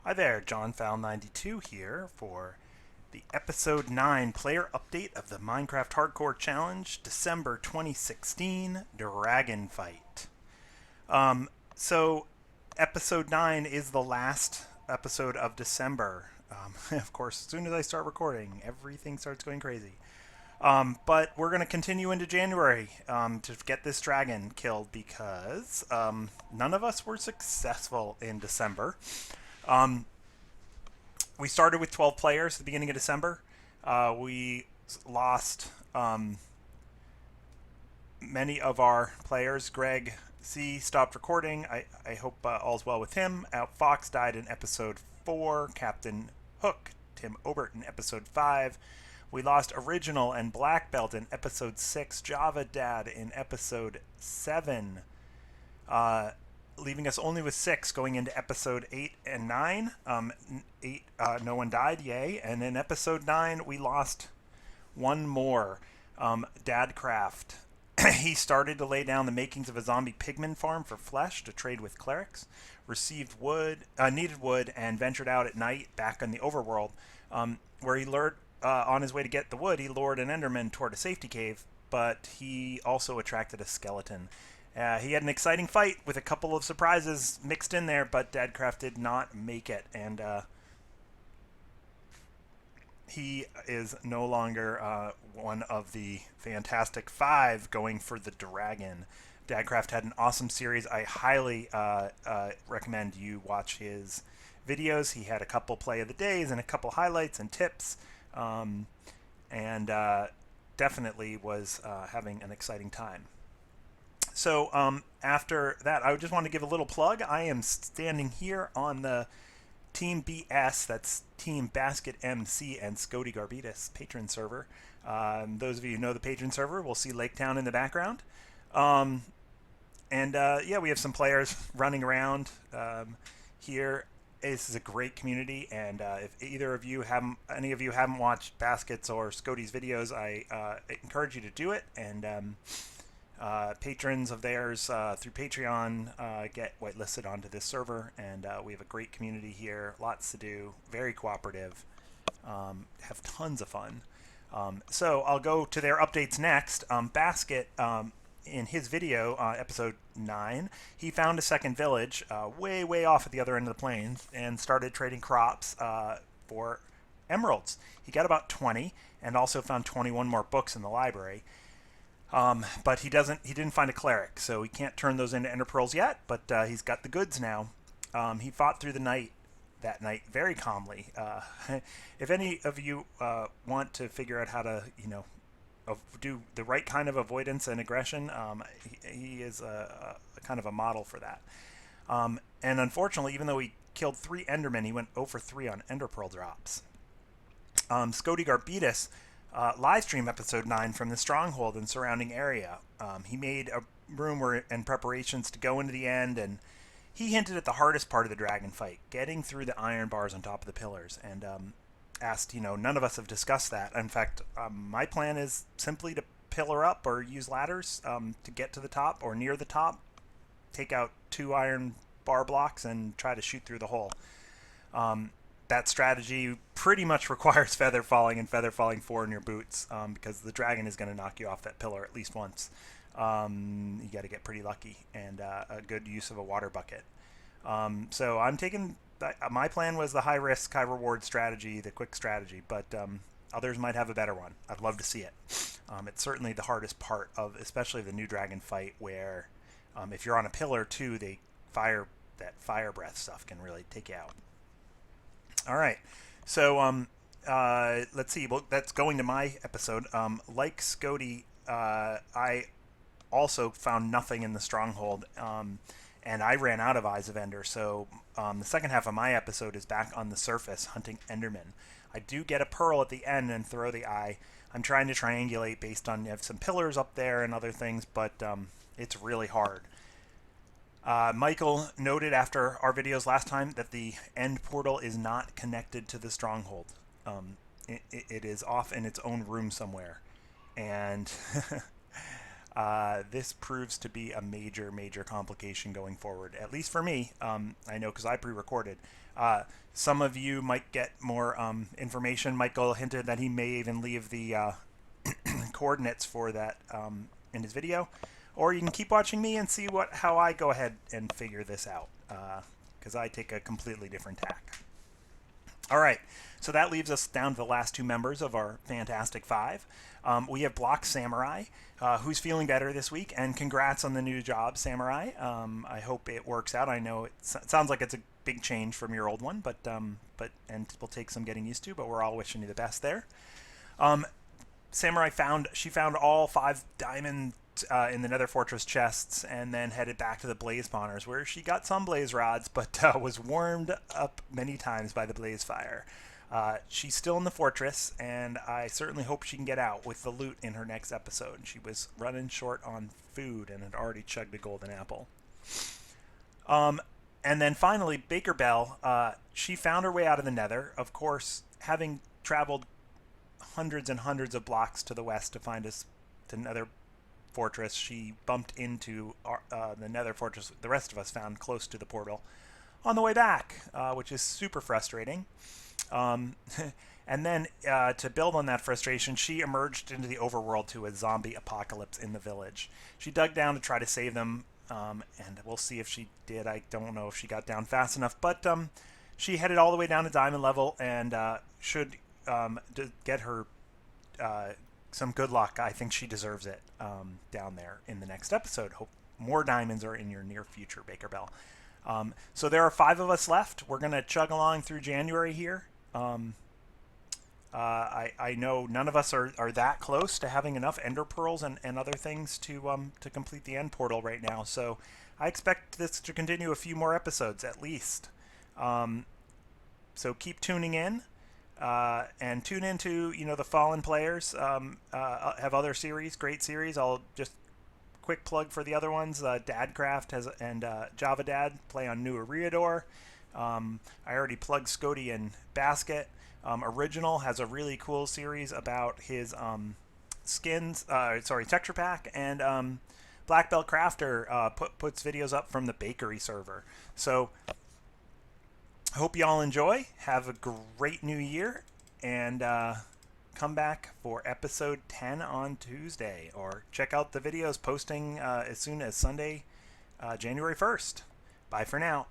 Hi there, John Fowl92 here for the Episode 9 player update of the Minecraft Hardcore Challenge, December 2016 Dragon Fight. So, Episode 9 is the last episode of December. Of course, as soon as I start recording, everything starts going crazy. But we're going to continue into January to get this dragon killed because none of us were successful in December. Um, we started with 12 players at the beginning of December. We lost many of our players. Greg C stopped recording. I hope all's well with him. Fox died in episode 4. Captain Hook, Tim Obert in episode 5. We lost Original and Black Belt in episode 6. Java Dad in episode 7. Leaving us only with 6 going into episode 8 and 9. 8, no one died, yay. And in episode 9, we lost one more. Dadcraft. He started to lay down the makings of a zombie pigman farm for flesh to trade with clerics. Received wood, needed wood, and ventured out at night back in the overworld, where he lured, on his way to get the wood, he lured an enderman toward a safety cave, but he also attracted a skeleton. He had an exciting fight with a couple of surprises mixed in there, but Dadcraft did not make it, and he is no longer one of the Fantastic Five going for the dragon. Dadcraft had an awesome series. I highly recommend you watch his videos. He had a couple play of the days and a couple highlights and tips, and definitely was having an exciting time. So after that, I just want to give a little plug. I am standing here on the Team BS, that's Team Basket MC and Scody Garbitas patron server. Those of you who know the patron server will see Lake Town in the background. Yeah, we have some players running around here. This is a great community, and if any of you haven't watched Baskets or Scody's videos, I encourage you to do it. And patrons of theirs through Patreon get whitelisted onto this server, and we have a great community here, lots to do, very cooperative, have tons of fun. So I'll go to their updates next. Basket, in his video, episode 9, he found a second village way off at the other end of the plains and started trading crops for emeralds. He got about 20 and also found 21 more books in the library. But he didn't find a cleric, so he can't turn those into ender pearls yet, but he's got the goods now. He fought through the night that night very calmly. If any of you want to figure out how to, do the right kind of avoidance and aggression, he is a kind of a model for that. And unfortunately, even though he killed 3 endermen, he went 0 for 3 on ender pearl drops. Scody Garbitas live stream episode 9 from the stronghold and surrounding area. He made a room and preparations to go into the end, and he hinted at the hardest part of the dragon fight, getting through the iron bars on top of the pillars, and asked, none of us have discussed that. In fact, my plan is simply to pillar up or use ladders to get to the top or near the top, take out 2 iron bar blocks and try to shoot through the hole. That strategy pretty much requires feather falling and feather falling 4 in your boots, because the dragon is going to knock you off that pillar at least once. You got to get pretty lucky, and a good use of a water bucket. So I'm taking... my plan was the high risk, high reward strategy, the quick strategy, but others might have a better one. I'd love to see it. It's certainly the hardest part of, especially the new dragon fight, where if you're on a pillar too, that fire breath stuff can really take you out. All right, so let's see. Well, that's going to my episode. Like Scody, I also found nothing in the stronghold, and I ran out of Eyes of Ender. So the second half of my episode is back on the surface hunting endermen. I do get a pearl at the end and throw the eye. I'm trying to triangulate based on, you have some pillars up there and other things, but it's really hard. Michael noted after our videos last time that the end portal is not connected to the stronghold. It is off in its own room somewhere. And this proves to be a major, major complication going forward, at least for me. I know because I pre-recorded. Some of you might get more information. Michael hinted that he may even leave the coordinates for that in his video. Or you can keep watching me and see how I go ahead and figure this out, because I take a completely different tack. All right, so that leaves us down to the last two members of our Fantastic Five. We have Block Samurai, who's feeling better this week, and congrats on the new job, Samurai. I hope it works out. I know it sounds like it's a big change from your old one, but and will take some getting used to, but we're all wishing you the best there. Samurai found all 5 diamonds in the Nether Fortress chests, and then headed back to the blaze spawners, where she got some blaze rods, but was warmed up many times by the blaze fire. She's still in the fortress, and I certainly hope she can get out with the loot in her next episode. She was running short on food and had already chugged a golden apple. And then finally, Baker Bell, she found her way out of the Nether, of course, having traveled hundreds and hundreds of blocks to the west to find us to Nether Fortress. She bumped into the Nether Fortress the rest of us found close to the portal on the way back, which is super frustrating. And then to build on that frustration, she emerged into the overworld to a zombie apocalypse in the village. She dug down to try to save them, and we'll see if she did. I don't know if she got down fast enough, but she headed all the way down to diamond level and should get her some good luck. I think she deserves it down there in the next episode. Hope more diamonds are in your near future, Baker Bell. So there are 5 of us left. We're going to chug along through January here. I know none of us are that close to having enough ender pearls and other things to complete the end portal right now. So I expect this to continue a few more episodes at least. So keep tuning in. And tune into the Fallen Players. Have other series, great series. I'll just quick plug for the other ones. Dadcraft and Java Dad play on New Eriador. I already plugged Scody and Basket. Original has a really cool series about his texture pack, and Black Belt Crafter puts videos up from the bakery server. So hope you all enjoy. Have a great new year, and come back for episode 10 on Tuesday, or check out the videos posting as soon as Sunday, January 1st. Bye for now.